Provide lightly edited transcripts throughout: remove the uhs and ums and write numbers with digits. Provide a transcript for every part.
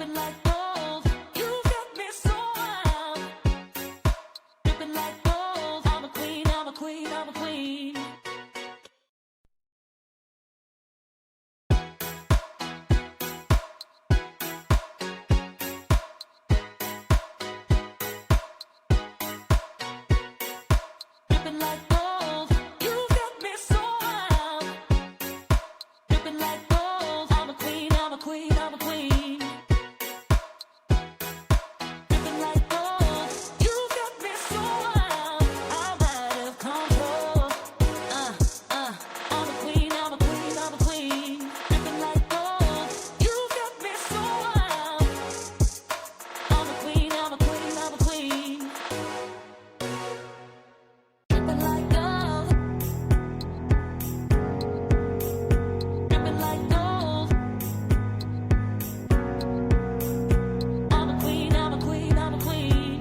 dripping like gold. You got me so wild, dripping like gold. I'm a queen, I'm a queen, I'm a queen. Dripping like gold. You got me so wild, dripping like gold. I'm a queen, I'm a queen, I'm a queen. Dripping like gold. You got me so wild, I'm out of control. I'm a queen, I'm a queen, I'm a queen. Dripping like gold. You got me so wild. I'm a queen, I'm a queen, I'm a queen. Dripping like gold. Dripping like gold. I'm a queen, I'm a queen, I'm a queen.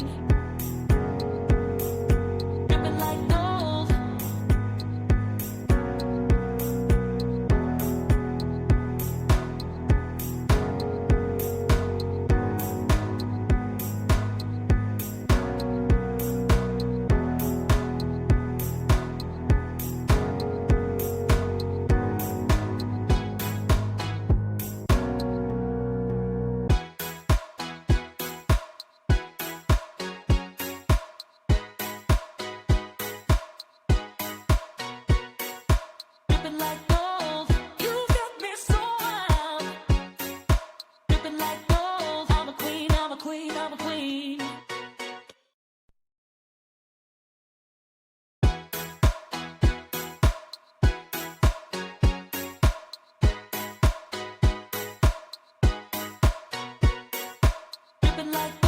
Dripping like gold. Dripping like gold. You got me so wild, dripping like gold. I'm a queen, I'm a queen, I'm a queen. Dripping like